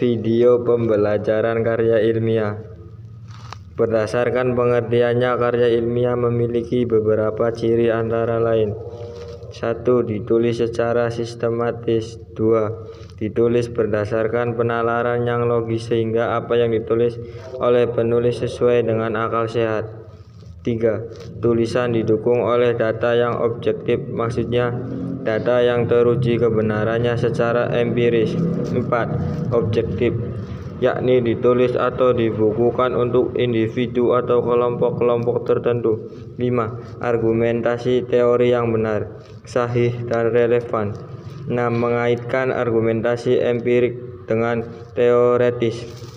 Video pembelajaran karya ilmiah. Berdasarkan pengertiannya, karya ilmiah memiliki beberapa ciri antara lain. 1. Ditulis secara sistematis. 2. Ditulis berdasarkan penalaran yang logis sehingga apa yang ditulis oleh penulis sesuai dengan akal sehat. 3. Tulisan didukung oleh data yang objektif, maksudnya data yang teruji kebenarannya secara empiris. 4. Objektif, yakni ditulis atau dibukukan untuk individu atau kelompok-kelompok tertentu. 5. Argumentasi teori yang benar, sahih, dan relevan. 6. Mengaitkan argumentasi empirik dengan teoretis.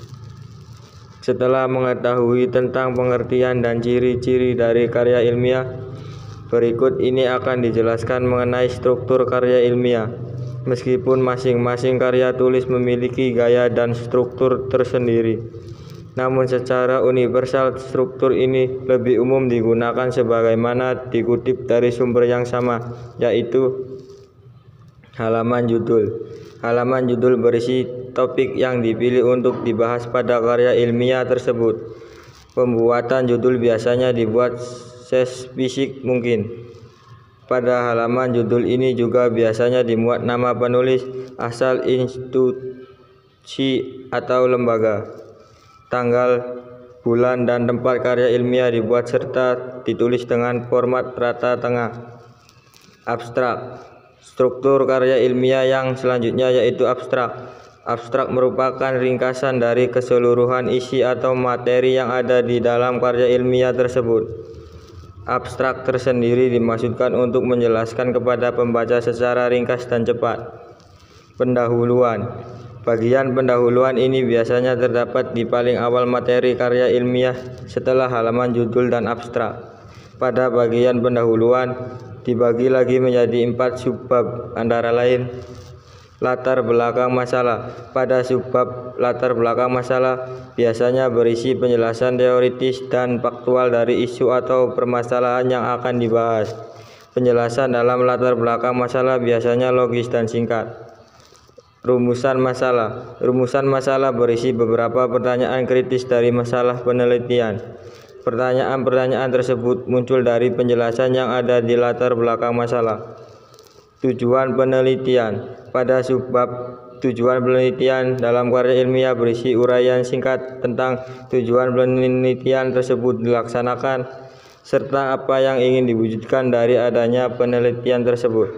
Setelah mengetahui tentang pengertian dan ciri-ciri dari karya ilmiah, berikut ini akan dijelaskan mengenai struktur karya ilmiah. Meskipun masing-masing karya tulis memiliki gaya dan struktur tersendiri, namun secara universal struktur ini lebih umum digunakan sebagaimana dikutip dari sumber yang sama, yaitu halaman judul. Halaman judul berisi topik yang dipilih untuk dibahas pada karya ilmiah tersebut. Pembuatan judul biasanya dibuat sespesifik mungkin. Pada halaman judul ini juga biasanya dimuat nama penulis, asal institusi atau lembaga, tanggal, bulan, dan tempat karya ilmiah dibuat serta ditulis dengan format rata tengah. Abstrak. Struktur karya ilmiah yang selanjutnya yaitu abstrak. Abstrak merupakan ringkasan dari keseluruhan isi atau materi yang ada di dalam karya ilmiah tersebut. Abstrak tersendiri dimaksudkan untuk menjelaskan kepada pembaca secara ringkas dan cepat. Pendahuluan. Bagian pendahuluan ini biasanya terdapat di paling awal materi karya ilmiah setelah halaman judul dan abstrak. Pada bagian pendahuluan dibagi lagi menjadi 4 subbab, antara lain latar belakang masalah. Pada subbab latar belakang masalah biasanya berisi penjelasan teoritis dan faktual dari isu atau permasalahan yang akan dibahas. Penjelasan dalam latar belakang masalah biasanya logis dan singkat. Rumusan masalah. Rumusan masalah berisi beberapa pertanyaan kritis dari masalah penelitian. Pertanyaan-pertanyaan tersebut muncul dari penjelasan yang ada di latar belakang masalah. Tujuan penelitian. Pada subbab tujuan penelitian dalam karya ilmiah berisi uraian singkat tentang tujuan penelitian tersebut dilaksanakan serta apa yang ingin diwujudkan dari adanya penelitian tersebut.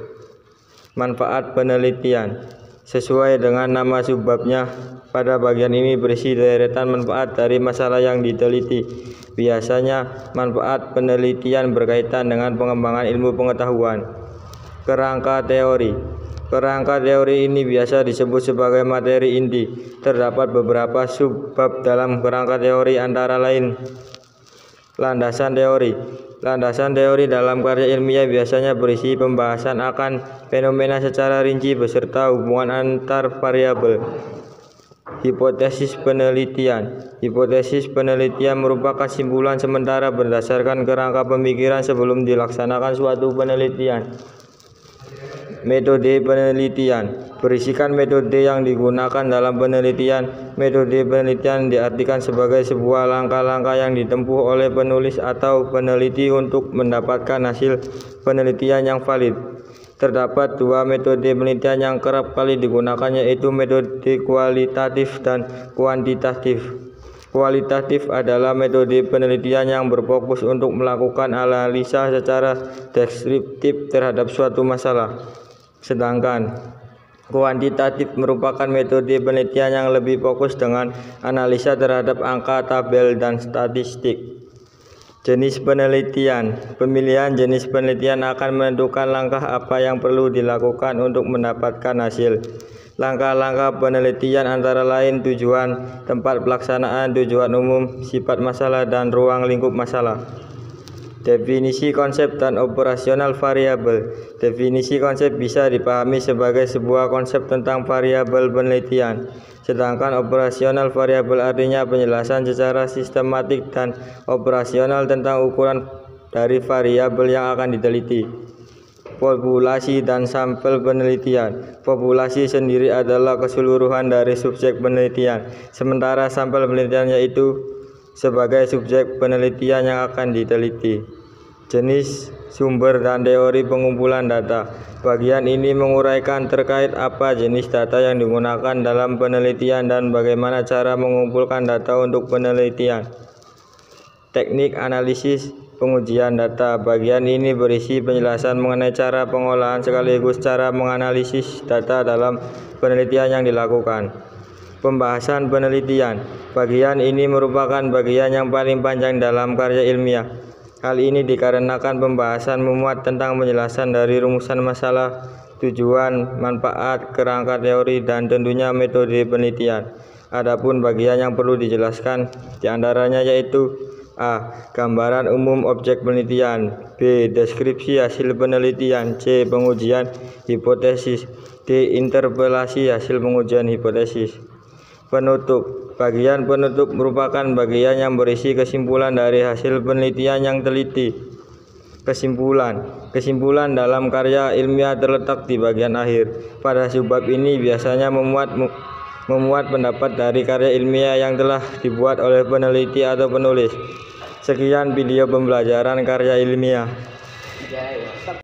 Manfaat penelitian. Sesuai dengan nama subbabnya, pada bagian ini berisi deretan manfaat dari masalah yang diteliti. Biasanya manfaat penelitian berkaitan dengan pengembangan ilmu pengetahuan. Kerangka teori. Kerangka teori ini biasa disebut sebagai materi inti. Terdapat beberapa subbab dalam kerangka teori, antara lain landasan teori. Landasan teori dalam karya ilmiah biasanya berisi pembahasan akan fenomena secara rinci beserta hubungan antar variabel. Hipotesis penelitian. Hipotesis penelitian merupakan kesimpulan sementara berdasarkan kerangka pemikiran sebelum dilaksanakan suatu penelitian. Metode penelitian. Berisikan metode yang digunakan dalam penelitian. Metode penelitian diartikan sebagai sebuah langkah-langkah yang ditempuh oleh penulis atau peneliti untuk mendapatkan hasil penelitian yang valid. Terdapat 2 metode penelitian yang kerap kali digunakan, yaitu metode kualitatif dan kuantitatif. Kualitatif adalah metode penelitian yang berfokus untuk melakukan analisa secara deskriptif terhadap suatu masalah. Sedangkan kuantitatif merupakan metode penelitian yang lebih fokus dengan analisa terhadap angka, tabel, dan statistik. Jenis penelitian. Pemilihan jenis penelitian akan menentukan langkah apa yang perlu dilakukan untuk mendapatkan hasil. Langkah-langkah penelitian antara lain tujuan, tempat pelaksanaan, tujuan umum, sifat masalah, dan ruang lingkup masalah. Definisi konsep dan operasional variabel. Definisi konsep bisa dipahami sebagai sebuah konsep tentang variabel penelitian. Sedangkan operasional variabel artinya penjelasan secara sistematik dan operasional tentang ukuran dari variabel yang akan diteliti. populasi dan sampel penelitian. Populasi sendiri adalah keseluruhan dari subjek penelitian, sementara sampel penelitian yaitu sebagai subjek penelitian yang akan diteliti. Jenis, sumber, dan teori pengumpulan data. Bagian ini menguraikan terkait apa jenis data yang digunakan dalam penelitian dan bagaimana cara mengumpulkan data untuk penelitian. Teknik analisis pengujian data. Bagian ini berisi penjelasan mengenai cara pengolahan sekaligus cara menganalisis data dalam penelitian yang dilakukan. Pembahasan penelitian. Bagian ini merupakan bagian yang paling panjang dalam karya ilmiah. Hal ini dikarenakan pembahasan memuat tentang penjelasan dari rumusan masalah, tujuan, manfaat, kerangka teori, dan tentunya metode penelitian. Adapun bagian yang perlu dijelaskan diantaranya yaitu A. Gambaran umum objek penelitian. B. Deskripsi hasil penelitian. C. Pengujian hipotesis. D. Interpelasi hasil pengujian hipotesis. Penutup. Bagian penutup merupakan bagian yang berisi kesimpulan dari hasil penelitian yang teliti. Kesimpulan dalam karya ilmiah terletak di bagian akhir. Pada subbab ini biasanya memuat pendapat dari karya ilmiah yang telah dibuat oleh peneliti atau penulis. Sekian video pembelajaran karya ilmiah.